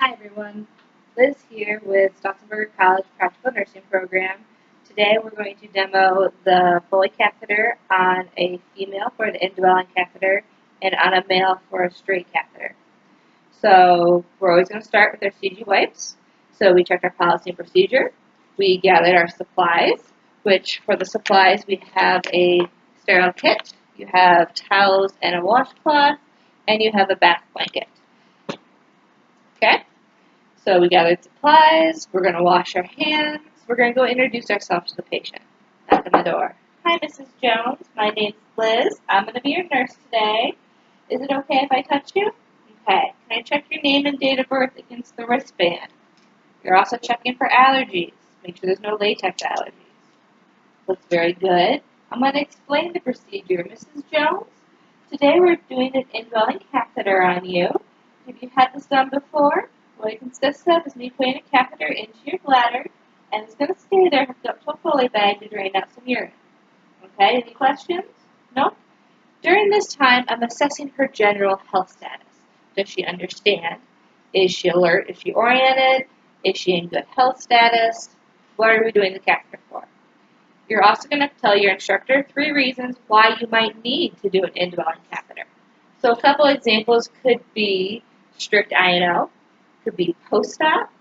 Hi everyone, Liz here with Stotzenberger College Practical Nursing Program. Today we're going to demo the Foley catheter on a female for an indwelling catheter and on a male for a straight catheter. So we're always going to start with our CG wipes. So we checked our policy and procedure. We gathered our supplies, which for the supplies we have a sterile kit, you have towels and a washcloth, and you have a bath blanket. Okay? So we gathered supplies, we're going to wash our hands, we're going to go introduce ourselves to the patient. Knock on the door. Hi, Mrs. Jones. My name's Liz. I'm going to be your nurse today. Is it okay if I touch you? Okay. Can I check your name and date of birth against the wristband? You're also checking for allergies. Make sure there's no latex allergies. Looks very good. I'm going to explain the procedure. Mrs. Jones, today we're doing an indwelling catheter on you. Have you had this done before? What it consists of is me putting a catheter into your bladder, and it's going to stay there hooked up to a Foley bag to drain out some urine. Okay, any questions? No? During this time, I'm assessing her general health status. Does she understand? Is she alert? Is she oriented? Is she in good health status? What are we doing the catheter for? You're also going to tell your instructor 3 reasons why you might need to do an indwelling catheter. So a couple examples could be strict INO, could be post-op,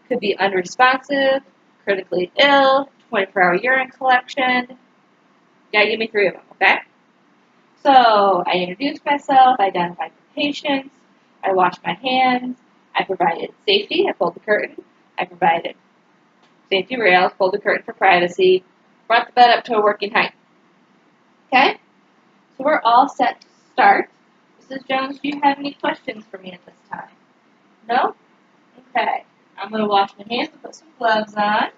could be unresponsive, critically ill, 24-hour urine collection. Yeah, give me 3 of them, okay? So I introduced myself, I identified the patients, I washed my hands, I provided safety, I pulled the curtain, I provided safety rails, pulled the curtain for privacy, brought the bed up to a working height. Okay? So we're all set to start. Mrs. Jones, do you have any questions for me at this time? No? Okay. I'm going to wash my hands and put some gloves on.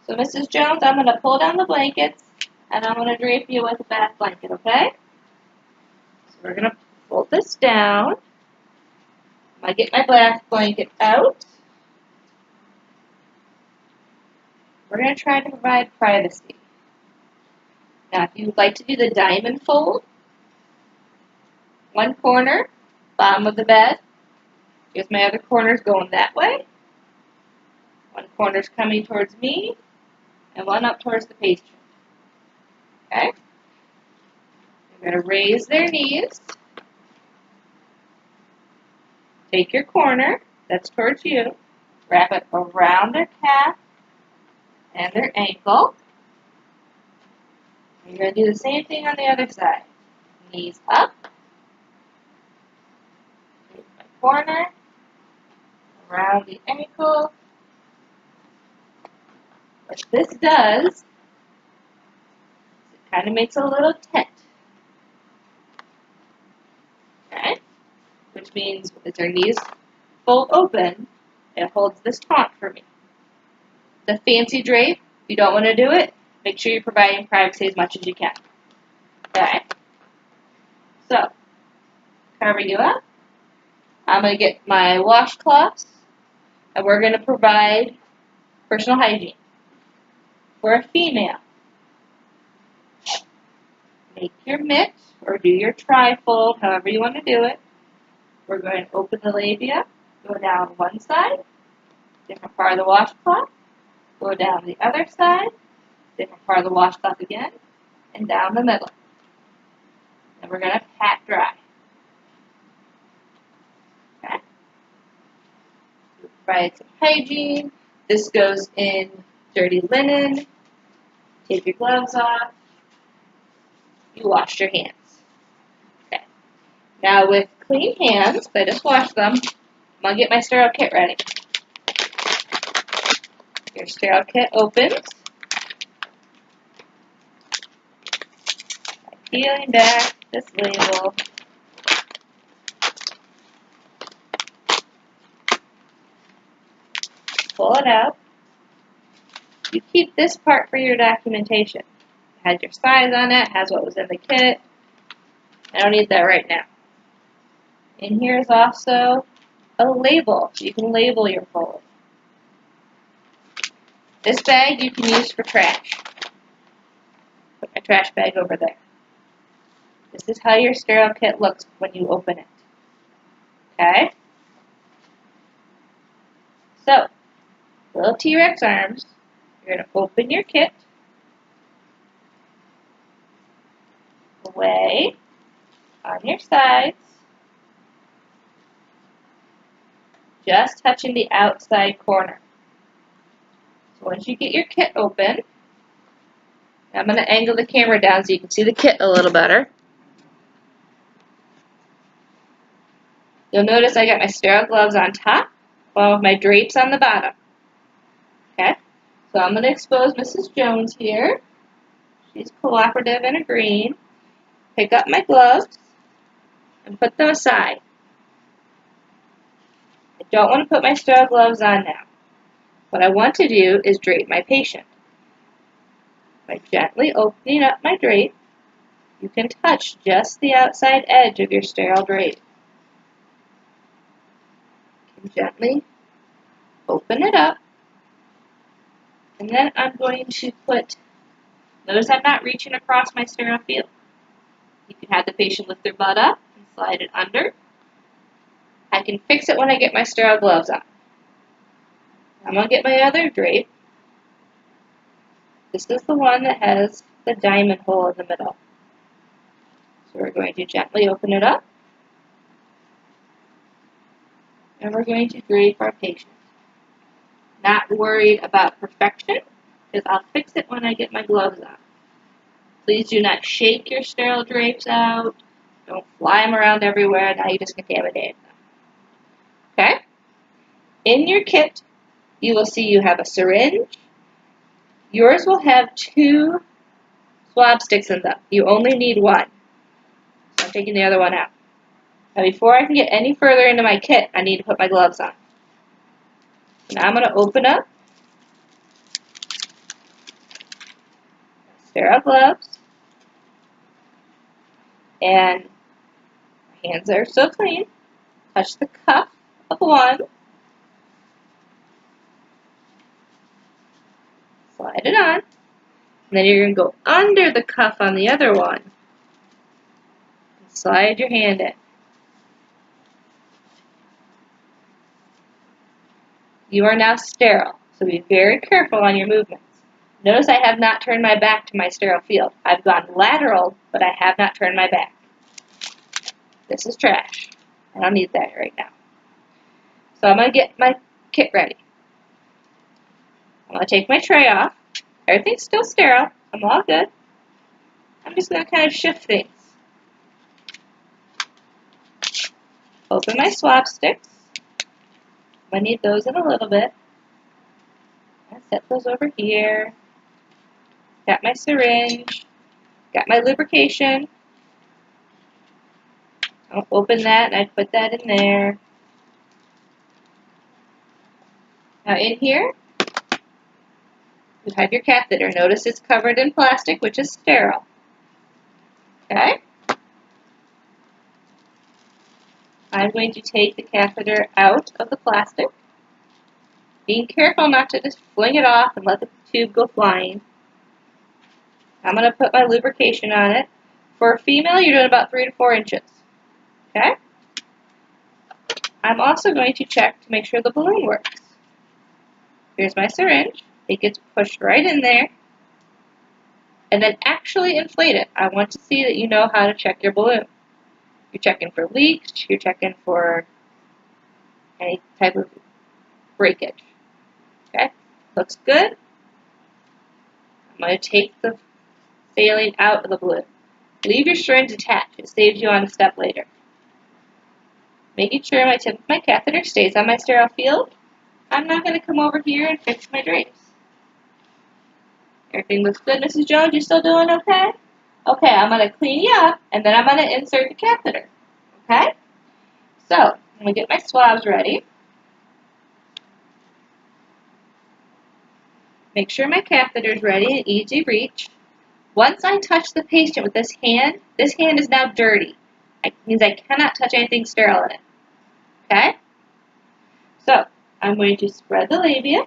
So Mrs. Jones, I'm going to pull down the blankets and I'm going to drape you with a bath blanket, okay? So we're going to fold this down. I'm going to get my bath blanket out. We're going to try to provide privacy. Now, if you'd like to do the diamond fold, one corner, bottom of the bed. Here's my other corners going that way. One corner's coming towards me, and one up towards the patient. Okay? You're going to raise their knees. Take your corner, that's towards you. Wrap it around their calf and their ankle. And you're going to do the same thing on the other side. Knees up. Take my corner. Around the ankle. What this does, is it kind of makes a little tent. Okay? Which means with their knees fold open, it holds this taut for me. The fancy drape, if you don't want to do it, make sure you're providing privacy as much as you can. Okay? So, cover you up. I'm going to get my washcloths, and we're going to provide personal hygiene. For a female, make your mitt or do your tri-fold, however you want to do it. We're going to open the labia, go down one side, different part of the washcloth, go down the other side, different part of the washcloth again, and down the middle. And we're going to pat dry. Okay. Provide some hygiene. This goes in dirty linen. Take your gloves off. You washed your hands. Okay. Now with clean hands, I just washed them, I'm going to get my sterile kit ready. Your sterile kit opens. By peeling back this label. Pull it out. You keep this part for your documentation. It has your size on it, has what was in the kit. I don't need that right now. And here's also a label. You can label your fold. This bag you can use for trash. Put my trash bag over there. This is how your sterile kit looks when you open it. Okay? So, little T-Rex arms, you're going to open your kit away on your sides, just touching the outside corner. So once you get your kit open, I'm going to angle the camera down so you can see the kit a little better. You'll notice I got my sterile gloves on top, along with my drapes on the bottom. Okay? So I'm going to expose Mrs. Jones here. She's cooperative and agreeing. Pick up my gloves and put them aside. I don't want to put my sterile gloves on now. What I want to do is drape my patient. By gently opening up my drape, you can touch just the outside edge of your sterile drape. You can gently open it up, and then I'm going to notice I'm not reaching across my sterile field. You can have the patient lift their butt up and slide it under. I can fix it when I get my sterile gloves on. I'm going to get my other drape. This is the one that has the diamond hole in the middle. So we're going to gently open it up, and we're going to drape our patient. Not worried about perfection, because I'll fix it when I get my gloves on. Please do not shake your sterile drapes out. Don't fly them around everywhere. Now you just contaminated them. Okay? In your kit, you will see you have a syringe. Yours will have 2 swab sticks in them. You only need 1. So I'm taking the other one out. Now before I can get any further into my kit, I need to put my gloves on. Now I'm going to open up sterile gloves, and my hands are so clean. Touch the cuff of one, slide it on, and then you're going to go under the cuff on the other one, and slide your hand in. You are now sterile, so be very careful on your movements. Notice I have not turned my back to my sterile field. I've gone lateral, but I have not turned my back. This is trash. I don't need that right now. So I'm going to get my kit ready. I'm going to take my tray off. Everything's still sterile. I'm all good. I'm just going to kind of shift things. Open my swab sticks. I need those in a little bit. I'll set those over here. Got my syringe. Got my lubrication. I'll open that and I put that in there. Now in here, you have your catheter. Notice it's covered in plastic, which is sterile. Okay? I'm going to take the catheter out of the plastic. Being careful not to just fling it off and let the tube go flying. I'm going to put my lubrication on it. For a female, you're doing about 3 to 4 inches. Okay? I'm also going to check to make sure the balloon works. Here's my syringe. It gets pushed right in there. And then actually inflate it. I want to see that you know how to check your balloon. You're checking for leaks. You're checking for any type of breakage. Okay? Looks good. I'm going to take the saline out of the balloon. Leave your syringe attached. It saves you on a step later. Making sure my tip of my catheter stays on my sterile field. I'm not going to come over here and fix my drapes. Everything looks good, Mrs. Jones? You still doing okay? Okay, I'm going to clean you up, and then I'm going to insert the catheter. Okay? So, I'm going to get my swabs ready. Make sure my catheter is ready and easy reach. Once I touch the patient with this hand is now dirty. It means I cannot touch anything sterile in it. Okay? So, I'm going to spread the labia.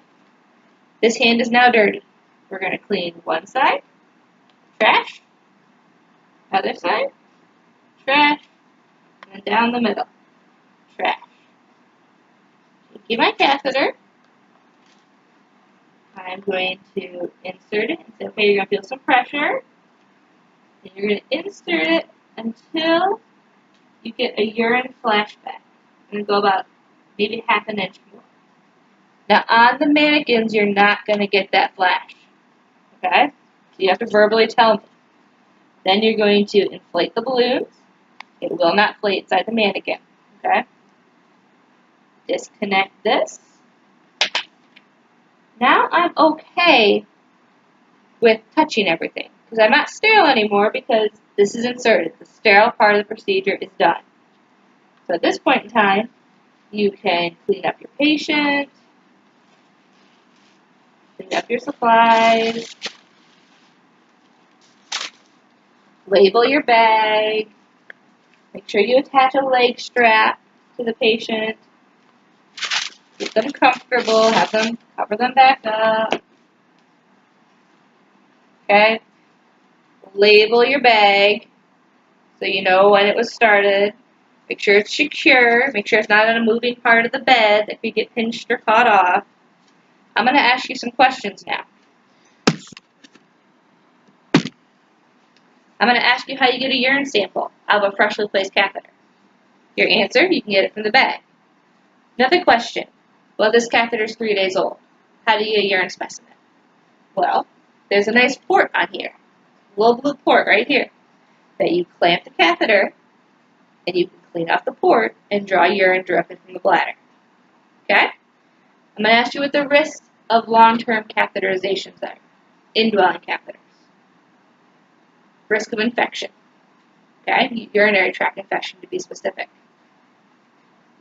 This hand is now dirty. We're going to clean one side, trash, other side, and down the middle. Trash. Taking my catheter, I'm going to insert it and say, okay, you're going to feel some pressure. And you're going to insert it until you get a urine flashback. I'm going to go about maybe half an inch more. Now on the mannequins, you're not going to get that flash. Okay? So you have to verbally tell me. Then you're going to inflate the balloons. It will not inflate inside the mannequin. Okay? Disconnect this. Now I'm okay with touching everything because I'm not sterile anymore because this is inserted. The sterile part of the procedure is done. So at this point in time, you can clean up your patient, clean up your supplies, label your bag, make sure you attach a leg strap to the patient, get them comfortable, have them cover them back up. Okay? Label your bag so you know when it was started. Make sure it's secure. Make sure it's not on a moving part of the bed that could get pinched or caught off. I'm going to ask you some questions now. I'm going to ask you how you get a urine sample out of a freshly placed catheter. Your answer, you can get it from the bag. Another question. Well, this catheter is 3 days old. How do you get a urine specimen? Well, there's a nice port on here. A little blue port right here that you clamp the catheter and you can clean off the port and draw urine directly from the bladder. Okay? I'm going to ask you what the risks of long-term catheterizations are. Indwelling catheters. Risk of infection. Okay? Urinary tract infection to be specific.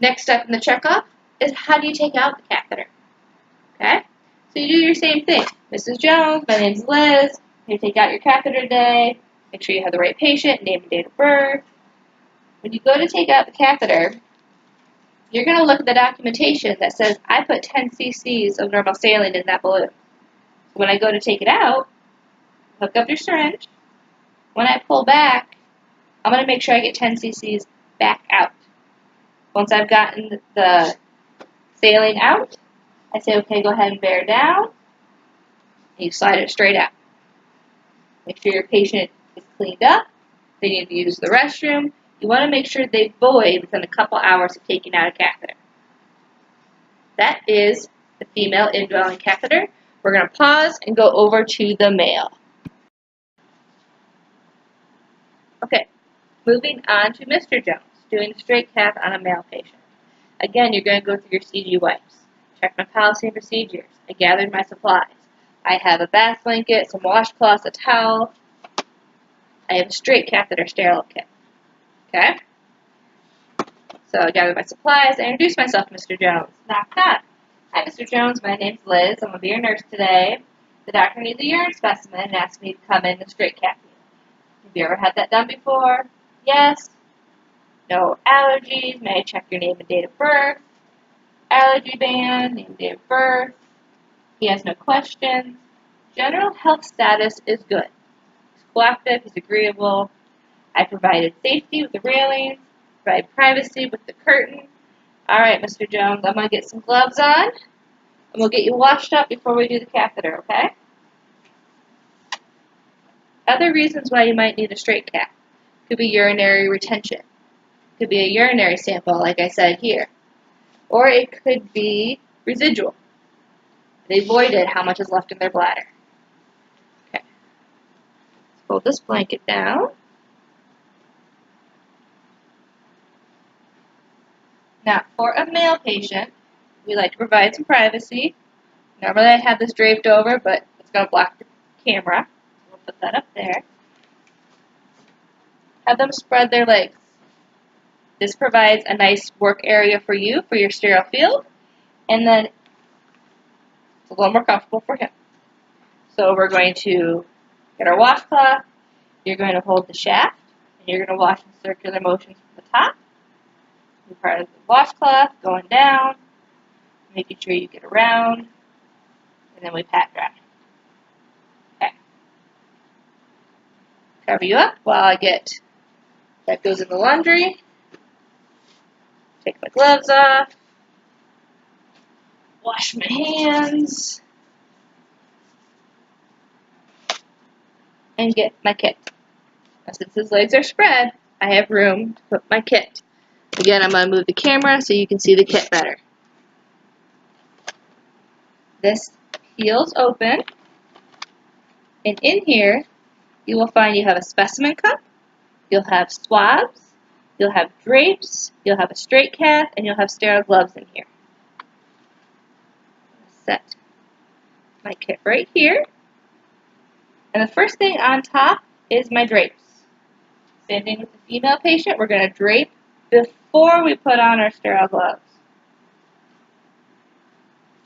Next step in the checkup is how do you take out the catheter? Okay? So you do your same thing. Mrs. Jones, my name's Liz. You take out your catheter today. Make sure you have the right patient, name and date of birth. When you go to take out the catheter, you're going to look at the documentation that says I put 10 cc's of normal saline in that balloon. When I go to take it out, hook up your syringe. When I pull back, I'm going to make sure I get 10 cc's back out. Once I've gotten the saline out, I say, okay, go ahead and bear down. And you slide it straight out. Make sure your patient is cleaned up. They need to use the restroom. You want to make sure they void within a couple hours of taking out a catheter. That is the female indwelling catheter. We're going to pause and go over to the male. Okay, moving on to Mr. Jones, doing a straight cath on a male patient. Again, you're going to go through your CG wipes. Check my policy and procedures. I gathered my supplies. I have a bath blanket, some washcloths, a towel. I have a straight catheter sterile kit. Okay? So I gathered my supplies. I introduced myself to Mr. Jones. Knock, knock. Hi, Mr. Jones. My name's Liz. I'm going to be your nurse today. The doctor needs a urine specimen and asked me to come in and straight cath you. Have you ever had that done before? Yes. No allergies. May I check your name and date of birth? Allergy band, name and date of birth. He has no questions. General health status is good. He's cooperative. He's agreeable. I provided safety with the railings. Provide privacy with the curtain. All right, Mr. Jones, I'm going to get some gloves on, and we'll get you washed up before we do the catheter, okay? Other reasons why you might need a straight cath. Could be urinary retention. Could be a urinary sample, like I said here. Or it could be residual. They voided how much is left in their bladder. Okay. Let's fold this blanket down. Now, for a male patient, we like to provide some privacy. Normally I have this draped over, but it's going to block the camera. We'll put that up there. Have them spread their legs. This provides a nice work area for you, for your sterile field, and then it's a little more comfortable for him. So we're going to get our washcloth. You're going to hold the shaft, and you're going to wash in circular motions from the top. Part of the washcloth going down, making sure you get around, and then we pat dry. Okay. Cover you up while I get that goes in the laundry. Take my gloves off. Wash my hands. And get my kit. Now, since his legs are spread, I have room to put my kit. Again, I'm going to move the camera so you can see the kit better. This peels open, and in here you will find you have a specimen cup, you'll have swabs, you'll have drapes, you'll have a straight cath, and you'll have sterile gloves in here. Set my kit right here, and the first thing on top is my drapes. Same thing with the female patient, we're going to drape before we put on our sterile gloves.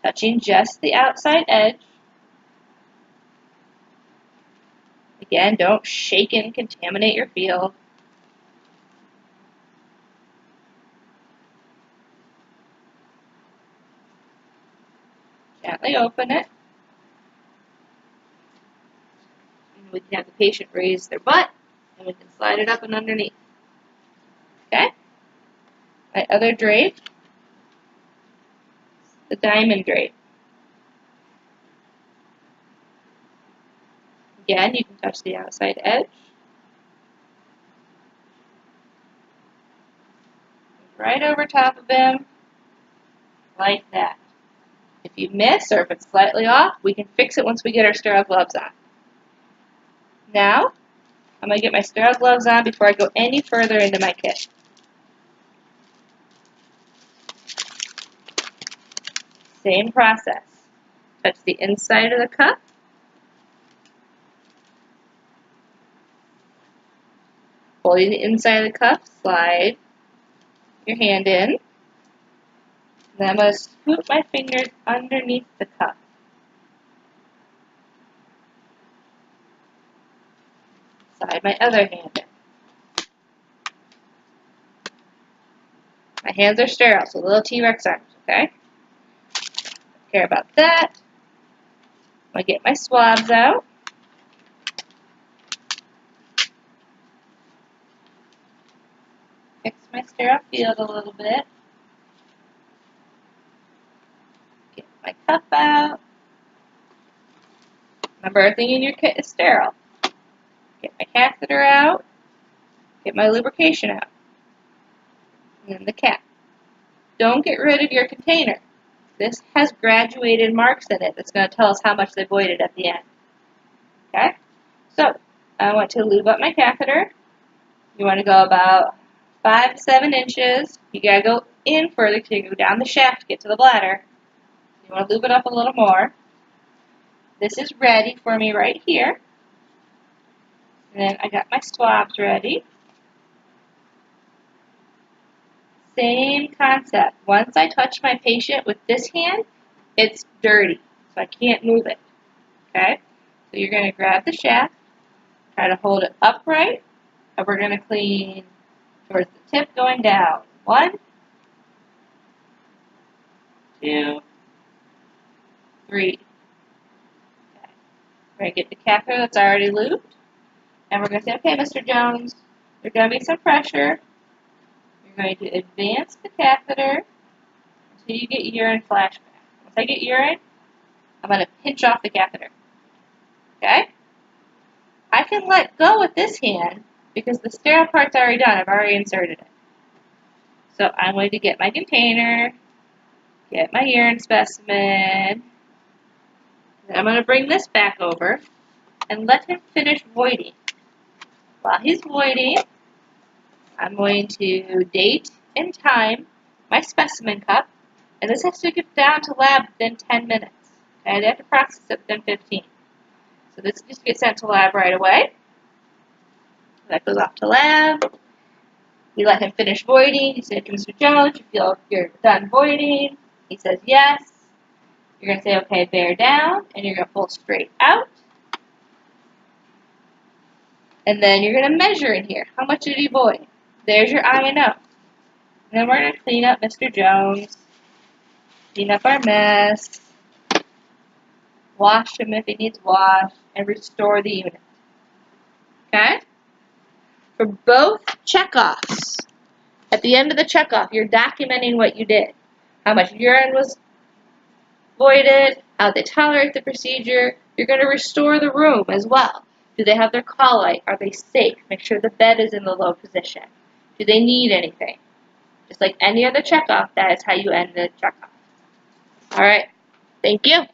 Touching just the outside edge. Again, don't shake and contaminate your field. Gently open it. And we can have the patient raise their butt, and we can slide it up and underneath. Okay? My other drape, the diamond drape. Again, you can touch the outside edge. Right over top of him, like that. If you miss or if it's slightly off, we can fix it once we get our sterile gloves on. Now, I'm going to get my sterile gloves on before I go any further into my kit. Same process. Touch the inside of the cup. Holding the inside of the cup, slide your hand in. Then I'm going to scoop my fingers underneath the cup. Slide my other hand in. My hands are sterile, so little T-Rex arms, okay? Don't care about that. I'm going to get my swabs out. Fix my sterile field a little bit. Get my cup out. Remember, everything in your kit is sterile. Get my catheter out. Get my lubrication out. And then the cap. Don't get rid of your container. This has graduated marks in it that's going to tell us how much they voided at the end. Okay? So, I want to lube up my catheter. You want to go about 5 to 7 inches. You got to go in further to go down the shaft to get to the bladder. You want to lube it up a little more. This is ready for me right here. And then I got my swabs ready. Same concept. Once I touch my patient with this hand, it's dirty, so I can't move it. Okay? So you're going to grab the shaft, try to hold it upright, and we're going to clean towards the tip going down. 1, 2, 3. Okay. We're going to get the catheter that's already lubed, and we're going to say, okay, Mr. Jones, there's going to be some pressure. You're going to advance the catheter until you get urine flashback. Once I get urine, I'm going to pinch off the catheter. Okay? I can let go with this hand because the sterile part's already done. I've already inserted it. So I'm going to get my container, get my urine specimen, then I'm going to bring this back over and let him finish voiding. While he's voiding, I'm going to date and time my specimen cup, and this has to get down to lab within 10 minutes. Okay, they have to process it within 15. So this just gets sent to lab right away. That goes off to lab. We let him finish voiding. You say to Mr. Jones, you feel you're done voiding. He says yes. You're going to say, okay, bear down, and you're going to pull straight out. And then you're going to measure in here. How much did he void? There's your I and O. And then we're going to clean up Mr. Jones, clean up our mess, wash him if he needs washed, and restore the unit. Okay? For both checkoffs, At the end of the checkoff, you're documenting what you did. How much urine was voided, how they tolerate the procedure. You're going to restore the room as well. Do they have their call light? Are they safe? Make sure the bed is in the low position. Do they need anything? Just like any other checkoff, that is how you end the checkoff. All right. Thank you.